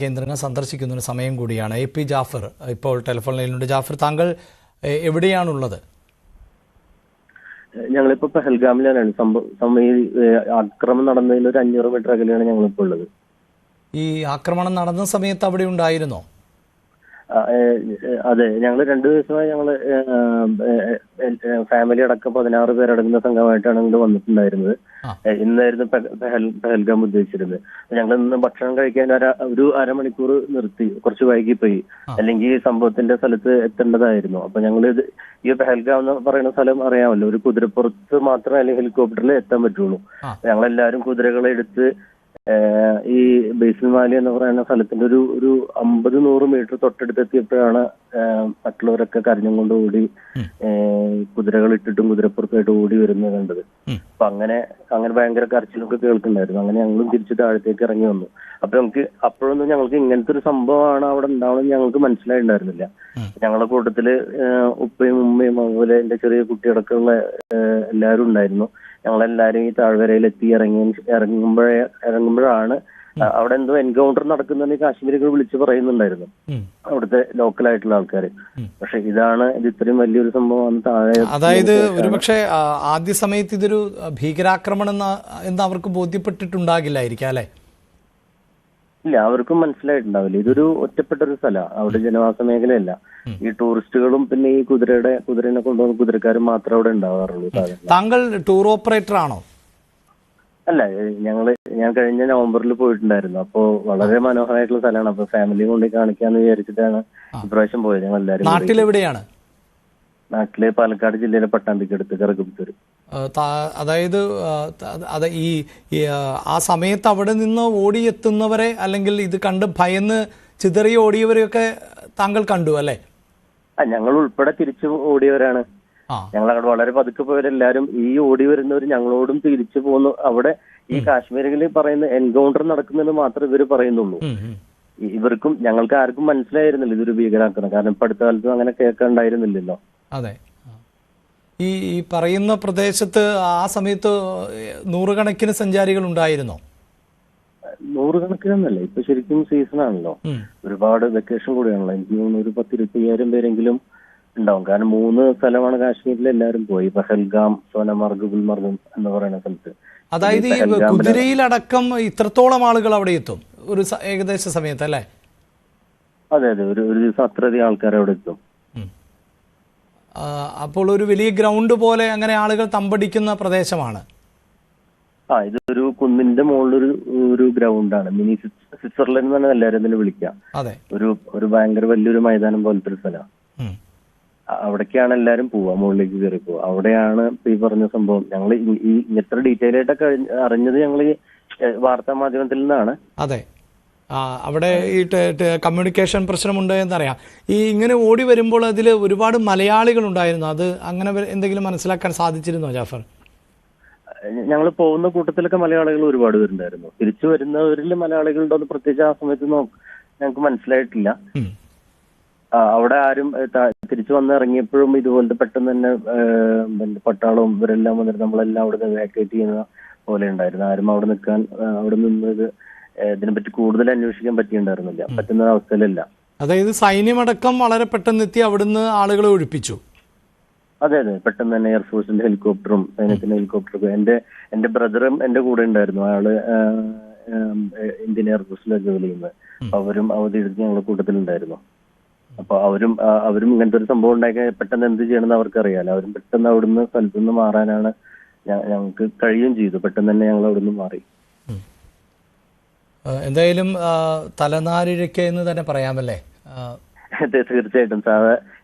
കേന്ദ്രങ്ങൾ സന്ദർശിക്കുന്ന ഒരു സമയം കൂടിയാണ്. എ പി ജാഫർ ഇപ്പോൾ ടെലിഫോൺ ലൈനിലുണ്ട്. ജാഫർ, താങ്കൾ എവിടെയാണുള്ളത്? ഞങ്ങളിപ്പോ പെഹൽഗാമിലാണ്. ആക്രമണം നടന്നതിൽ ഒരു 500 മീറ്റർ അകലെയാണ് ഞങ്ങളിപ്പോൾ ഉള്ളത്. ഈ ആക്രമണം നടന്ന സമയത്ത് അവിടെ ഉണ്ടായിരുന്നോ? അതെ, ഞങ്ങൾ 2 ദിവസമായി ഫാമിലി അടക്കം 16 പേരടങ്ങുന്ന സംഘമായിട്ടാണ് ഇങ്ങോട്ട് വന്നിട്ടുണ്ടായിരുന്നത്. ഇന്നായിരുന്നു പെഹൽഗാം ഉദ്ദേശിച്ചിരുന്നത്. ഞങ്ങൾ ഇന്ന് ഭക്ഷണം കഴിക്കാൻ ഒരു അരമണിക്കൂർ നിർത്തി, കുറച്ച് വൈകിപ്പോയി. അല്ലെങ്കിൽ ഈ സംഭവത്തിന്റെ സ്ഥലത്ത് എത്തേണ്ടതായിരുന്നു. അപ്പൊ ഞങ്ങൾ ഈ പെഹൽഗാം എന്ന് പറയുന്ന സ്ഥലം അറിയാമല്ലോ, ഒരു കുതിരപ്പുറത്ത് മാത്രമേ അല്ലെങ്കിൽ ഹെലികോപ്റ്ററിൽ എത്താൻ പറ്റുള്ളൂ. ഞങ്ങളെല്ലാവരും കുതിരകളെ എടുത്ത് ഈ ബേസിൽമാലി എന്ന് പറയുന്ന സ്ഥലത്തിന്റെ ഒരു 50-100 മീറ്റർ തൊട്ടടുത്ത് എത്തിയപ്പോഴാണ് മറ്റുള്ളവരൊക്കെ കരഞ്ഞും കൊണ്ട് ഓടി കുതിരകൾ ഇട്ടിട്ടും കുതിരപ്പുറത്തായിട്ട് ഓടി വരുന്നത് കണ്ടത്. അപ്പൊ അങ്ങനെ ഭയങ്കര കരച്ചിലൊക്കെ കേൾക്കുന്നുണ്ടായിരുന്നു. അങ്ങനെ ഞങ്ങളും തിരിച്ച് താഴത്തേക്ക് ഇറങ്ങി വന്നു. അപ്പൊ അപ്പോഴൊന്നും ഞങ്ങൾക്ക് ഇങ്ങനത്തെ ഒരു സംഭവമാണ് അവിടെ ഉണ്ടാവണമെന്ന് ഞങ്ങൾക്ക് മനസ്സിലായിട്ടുണ്ടായിരുന്നില്ല. ഞങ്ങളുടെ കൂട്ടത്തില് ഉപ്പയും ഉമ്മയും അതുപോലെ എന്റെ ചെറിയ കുട്ടിയടക്കമുള്ള എല്ലാവരും ഉണ്ടായിരുന്നു. ഞങ്ങളെല്ലാരും ഈ താഴ്വരയിലെത്തി ഇറങ്ങുമ്പോഴാണ് അവിടെ എന്തോ എൻകൗണ്ടർ നടക്കുന്നതെന്ന് കാശ്മീരികൾ വിളിച്ച് പറയുന്നുണ്ടായിരുന്നു, അവിടുത്തെ ലോക്കലായിട്ടുള്ള ആൾക്കാര്. പക്ഷെ ഇത് ഇത്രയും വലിയൊരു സംഭവം താഴെ. അതായത് ഒരുപക്ഷെ ആദ്യ സമയത്ത് ഇതൊരു ഭീകരാക്രമണം എന്ന് അവർക്ക് ബോധ്യപ്പെട്ടിട്ടുണ്ടാകില്ലായിരിക്കും അല്ലെ? ഇല്ല, അവർക്കും മനസ്സിലായിട്ടുണ്ടാവില്ല. ഇതൊരു ഒറ്റപ്പെട്ട ഒരു സ്ഥലമാണ്, അവിടെ ജനവാസ മേഖലയല്ല. ഈ ടൂറിസ്റ്റുകളും പിന്നെ ഈ കുതിരനെ കൊണ്ടുപോകുന്ന കുതിരക്കാരും മാത്രമേ അവിടെ ഉണ്ടാവാറുള്ളൂ. താങ്കൾ ടൂർ ഓപ്പറേറ്റർ ആണോ? അല്ല, ഞാൻ കഴിഞ്ഞ നവംബറിൽ പോയിട്ടുണ്ടായിരുന്നു. അപ്പോ വളരെ മനോഹരമായിട്ടുള്ള സ്ഥലമാണ്. അപ്പൊ ഫാമിലി കൊണ്ട് കാണിക്കാന്ന് വിചാരിച്ചിട്ടാണ് ഇപ്രാവശ്യം പോയത്. ഞങ്ങൾ എല്ലാവരും. നാട്ടിലെവിടെയാണ്? നാട്ടിലെ പാലക്കാട് ജില്ലയിലെ പട്ടാമ്പിക്കടുത്ത് കറുകുമ്പത്തൂർ. അതായത് ഈ ആ സമയത്ത് അവിടെ നിന്ന് ഓടിയെത്തുന്നവരെ അല്ലെങ്കിൽ ഇത് കണ്ട് ഭയന്ന് ചിതറി ഓടിയവരെയൊക്കെ താങ്കൾ കണ്ടു അല്ലേ? ഞങ്ങൾ ഉൾപ്പെടെ തിരിച്ചു ഓടിയവരാണ്. ഞങ്ങൾ അവിടെ വളരെ പതുക്കെ പോയവരെല്ലാരും ഈ ഓടി വരുന്നവർ ഞങ്ങളോടും തിരിച്ചു പോന്നു. അവിടെ ഈ കാശ്മീരിൽ പറയുന്ന എൻകൗണ്ടർ നടക്കുന്നത് മാത്രമേ ഇവര് പറയുന്നുള്ളൂ. ഇവർക്കും ഞങ്ങൾക്ക് ആർക്കും മനസ്സിലായിരുന്നില്ല ഇതൊരു ഭീകരാക്രമണം. കാരണം ഇപ്പൊ അടുത്ത കാലത്തും അങ്ങനെ കേൾക്കാണ്ടായിരുന്നില്ലല്ലോ. അതെ, ഈ പറയുന്ന പ്രദേശത്ത് ആ സമയത്ത് നൂറുകണക്കിന് സഞ്ചാരികൾ ഉണ്ടായിരുന്നോ? നൂറുകണക്കിനൊന്നല്ല, ഇപ്പൊ ശരിക്കും സീസൺ ആണല്ലോ, ഒരുപാട് വെക്കേഷൻ കൂടിയാണല്ലോ. എനിക്ക് തോന്നുന്നു ഒരു 10-20,000 പേരെങ്കിലും ഉണ്ടാവും. കാരണം 3 സ്ഥലമാണ് കാശ്മീരിൽ എല്ലാവരും പോയി, പെഹൽഗാം, സോനമാർഗ്, ഗുൽമർഗ് എന്ന് പറയുന്ന സ്ഥലത്ത്. അതായത് ഈ കുതിരയിലടക്കം ഇത്രത്തോളം ആളുകൾ അവിടെ എത്തും ഒരു ഏകദേശ സമയത്ത് അല്ലേ? അതെ, ഒരു ദിവസം അത്രയധികം ആൾക്കാർ അവിടെ എത്തും. അപ്പോൾ ഒരു വലിയ ഗ്രൗണ്ട് പോലെ അങ്ങനെ ആളുകൾ തമ്പടിക്കുന്ന പ്രദേശമാണ്. ഇതൊരു കുന്നിന്റെ മുകളിലൊരു ഗ്രൗണ്ടാണ്. മിനി സ്വിറ്റ്സർലൻഡ് എന്നാണ് എല്ലാവരും തന്നെ വിളിക്കാം. ഒരു ഭയങ്കര വലിയൊരു മൈതാനം പോലത്തെ ഒരു സ്ഥലമാണ്. അവിടേക്കാണ് എല്ലാരും പോവാ, മുകളിലേക്ക് കയറി പോവാ. അവിടെയാണ് ഈ പറഞ്ഞ സംഭവം. ഞങ്ങൾ ഈ ഇത്ര ഡീറ്റെയിൽ ആയിട്ടൊക്കെ അറിഞ്ഞത് ഞങ്ങൾ ഈ വാർത്താ മാധ്യമത്തിൽ നിന്നാണ്. അതെ, അവിടെ ഈ കമ്മ്യൂണിക്കേഷൻ പ്രശ്നമുണ്ട് എന്നറിയാം. ഈ ഇങ്ങനെ ഓടി വരുമ്പോൾ അതിൽ ഒരുപാട് മലയാളികൾ ഉണ്ടായിരുന്നു. അത് അങ്ങനെ എന്തെങ്കിലും മനസ്സിലാക്കാൻ സാധിച്ചിരുന്നോ ജാഫർ? ഞങ്ങൾ പോകുന്ന കൂട്ടത്തിലൊക്കെ മലയാളികൾ ഒരുപാട് പേരുണ്ടായിരുന്നു. തിരിച്ചു വരുന്നവരിൽ മലയാളികളുണ്ടോ എന്ന് പ്രത്യേകിച്ച് ആ സമയത്ത് ഞങ്ങൾക്ക് മനസ്സിലായിട്ടില്ല. അവിടെ ആരും തിരിച്ചു വന്ന് ഇറങ്ങിയപ്പോഴും ഇതുപോലത്തെ പെട്ടെന്ന് തന്നെ പട്ടാളവും ഇവരെല്ലാം വന്നിട്ട് നമ്മളെല്ലാം അവിടെ നിന്ന് വാക്കേറ്റ് ചെയ്യുന്ന പോലെ ഉണ്ടായിരുന്നു. ആരും അവിടെ നിന്ന് ഇതിനെപ്പറ്റി കൂടുതൽ അന്വേഷിക്കാൻ പറ്റിയിട്ടുണ്ടായിരുന്നില്ല, പറ്റുന്ന അവസ്ഥയിലല്ല. അതായത് സൈന്യമടക്കം വളരെ പെട്ടെന്ന് എത്തി അവിടുന്ന് ആളുകളെ ഒഴിപ്പിച്ചു. അതെ, പെട്ടെന്ന് തന്നെ എയർഫോഴ്സിന്റെ ഹെലികോപ്റ്ററും സൈന്യത്തിന്റെ ഹെലികോപ്റ്ററും. എന്റെ ബ്രദറും എന്റെ കൂടെ ഉണ്ടായിരുന്നു. അയാള് ഇന്ത്യൻ എയർഫോഴ്സിലൊക്കെ ജോലി ചെയ്യുന്നത്. അവരും അവധി എടുത്ത് ഞങ്ങളുടെ കൂട്ടത്തിലുണ്ടായിരുന്നു. അപ്പൊ അവരും ഇങ്ങനത്തെ ഒരു സംഭവം ഉണ്ടാക്കി പെട്ടെന്ന് എന്ത് ചെയ്യണമെന്ന് അവർക്കറിയാലോ. അവരും പെട്ടെന്ന് അവിടുന്ന് സ്ഥലത്തു നിന്ന് മാറാനാണ് ഞങ്ങൾക്ക് കഴിയുകയും ചെയ്തു. പെട്ടെന്ന് തന്നെ ഞങ്ങൾ അവിടുന്ന് മാറി. എന്തായാലും തലനാരിഴയ്ക്ക് എന്ന് തന്നെ പറയാമല്ലേ? അതെ, തീർച്ചയായിട്ടും.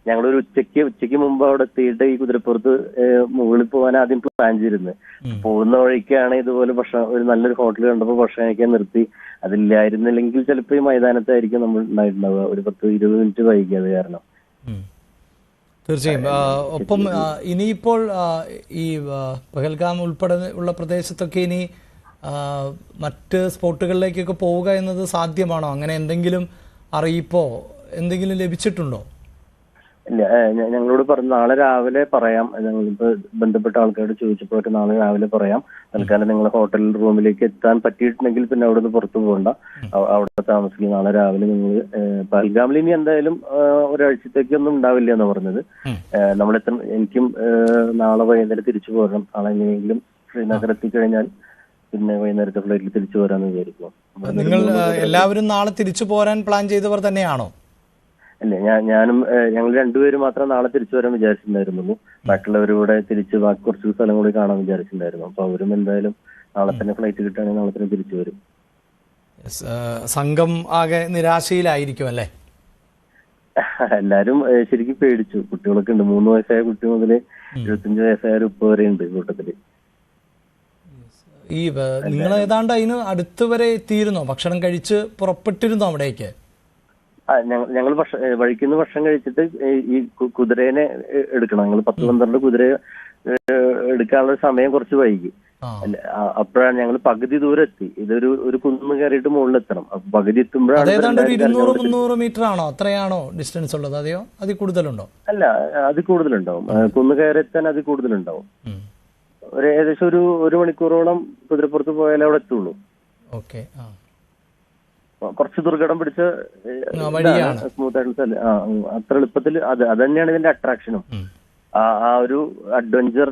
ഞങ്ങളൊരു ഉച്ചയ്ക്ക് മുമ്പ് അവിടെ എത്തിയിട്ട് ഈ കുതിരപ്പുറത്ത് മുകളിൽ പോകാൻ ആദ്യം പ്ലാൻ ചെയ്തിരുന്നത്. പോകുന്ന വഴിക്കാണ് ഇതുപോലെ ഒരു നല്ലൊരു ഹോട്ടൽ കണ്ടപ്പോൾ ഭക്ഷണം കഴിക്കാൻ നിർത്തി. അതില്ലായിരുന്നില്ലെങ്കിൽ ചിലപ്പോൾ ഈ മൈതാനത്തായിരിക്കും നമ്മൾ ഉണ്ടായിട്ടുണ്ടാവുക. ഒരു 10-20 മിനിറ്റ് വൈകിയത് കാരണം. തീർച്ചയായും. ഒപ്പം ഇനിയിപ്പോൾ ഈ പെഹൽഗാം ഉൾപ്പെടെ ഉള്ള പ്രദേശത്തൊക്കെ ഇനി മറ്റ് സ്പോട്ടുകളിലേക്കൊക്കെ പോവുക എന്നത് സാധ്യമാണോ? അങ്ങനെ എന്തെങ്കിലും അറിയിപ്പോ എന്തെങ്കിലും ലഭിച്ചിട്ടുണ്ടോ? ഇല്ല, ഞങ്ങളോട് പറഞ്ഞു നാളെ രാവിലെ പറയാം. ഞങ്ങളിപ്പോ ബന്ധപ്പെട്ട ആൾക്കാരോട് ചോദിച്ചപ്പോൾ നാളെ രാവിലെ പറയാം. തൽക്കാലം നിങ്ങൾ ഹോട്ടൽ റൂമിലേക്ക് എത്താൻ പറ്റിയിട്ടുണ്ടെങ്കിൽ പിന്നെ അവിടെ നിന്ന് പുറത്തു പോകണ്ട, അവിടെ താമസിക്കും. നാളെ രാവിലെ നിങ്ങൾ പഹൽഗാമിൽ ഇനി എന്തായാലും ഒരാഴ്ചത്തേക്കൊന്നും ഉണ്ടാവില്ല എന്ന് പറഞ്ഞത്. എനിക്കും നാളെ വൈകുന്നേരം തിരിച്ചു പോരണം. നാളെ എങ്ങനെയെങ്കിലും ശ്രീനഗർ എത്തിക്കഴിഞ്ഞാൽ പിന്നെ വൈകുന്നേരത്തെ ഫ്ലൈറ്റിൽ തിരിച്ചു പോരാന്ന് വിചാരിക്കും. നിങ്ങൾ എല്ലാവരും നാളെ തിരിച്ചു പോരാൻ പ്ലാൻ ചെയ്തവർ തന്നെയാണോ? അല്ലേ, ഞാനും ഞങ്ങൾ രണ്ടുപേരും മാത്രം നാളെ തിരിച്ചു വരാൻ വിചാരിച്ചിട്ടുണ്ടായിരുന്നുള്ളൂ. ബാക്കിയുള്ളവരൂടെ തിരിച്ച് ബാക്കി കുറച്ച് സ്ഥലം കൂടി കാണാൻ വിചാരിച്ചിട്ടുണ്ടായിരുന്നു. അപ്പൊ അവരും എന്തായാലും നാളെ തന്നെ ഫ്ലൈറ്റ് കിട്ടുകയാണെങ്കിൽ നാളെ തന്നെ തിരിച്ചു വരും. സംഘം ആകെ നിരാശയിലായിരിക്കും അല്ലേ? എല്ലാരും ശരിക്കും പേടിച്ചു. കുട്ടികളൊക്കെ ഉണ്ട്. 3 വയസ്സായ കുട്ടി മുതൽ 25 വയസ്സായ ഒരു ഉപ്പ വരെ ഉണ്ട് കൂട്ടത്തില്. ഈ നിങ്ങൾ ഏതാണ്ട് അതിന് അടുത്ത് വരെ എത്തിയിരുന്നോ? ഭക്ഷണം കഴിച്ച് പുറപ്പെട്ടിരുന്നോ അവിടേക്ക്? ഞങ്ങൾ വഴിക്കുന്ന ഭക്ഷണം കഴിച്ചിട്ട് ഈ കുതിരേനെ എടുക്കണം. ഞങ്ങൾ 10-12 കുതിരയെ എടുക്കാനുള്ള സമയം കുറച്ച് വൈകി. അപ്പോഴാണ് ഞങ്ങൾ പകുതി ദൂരം എത്തി. ഒരു കുന്ന് കയറിയിട്ട് മുകളിലെത്തണം. അപ്പൊ പകുതി എത്തുമ്പോഴാണ് 200-300 മീറ്റർ ആണോ? അത്രയാണോ ഡിസ്റ്റൻസ് ഉള്ളത്? അതെയോ അതിൽ കൂടുതലുണ്ടോ? അല്ല, അതിൽ കൂടുതലുണ്ടാവും. കുന്ന് കയറി എത്താൻ അതിൽ കൂടുതലുണ്ടാവും. ഏകദേശം ഒരു മണിക്കൂറോളം കുതിരപ്പുറത്ത് പോയാലേ അവിടെ എത്തുള്ളൂ. ഓക്കെ. കുറച്ച് ദുർഘടം പിടിച്ച സ്മൂത്ത് ആയിട്ടുള്ള സ്ഥലം. അത്ര എളുപ്പത്തിൽ അത് തന്നെയാണ് ഇതിന്റെ അട്രാക്ഷനും. ആ ഒരു അഡ്വഞ്ചർ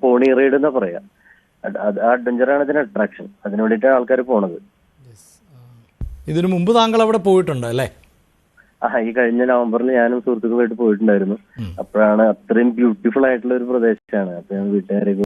പോണി റൈഡ് എന്നാ പറയാ. ആ അഡ്വഞ്ചറാണ് ഇതിന്റെ അട്രാക്ഷൻ. അതിനു വേണ്ടിയിട്ടാണ് ആൾക്കാർ പോണത്. ഇതിനു മുമ്പ് താങ്കൾ അവിടെ പോയിട്ടുണ്ട് അല്ലേ? ഈ കഴിഞ്ഞ നവംബറിൽ ഞാനും സുഹൃത്തുക്കളായിട്ട് പോയിട്ടുണ്ടായിരുന്നു. അപ്പോഴാണ് അത്രയും ബ്യൂട്ടിഫുൾ ആയിട്ടുള്ള ഒരു പ്രദേശമാണ്. അപ്പൊ ഞാൻ വീട്ടുകാരെ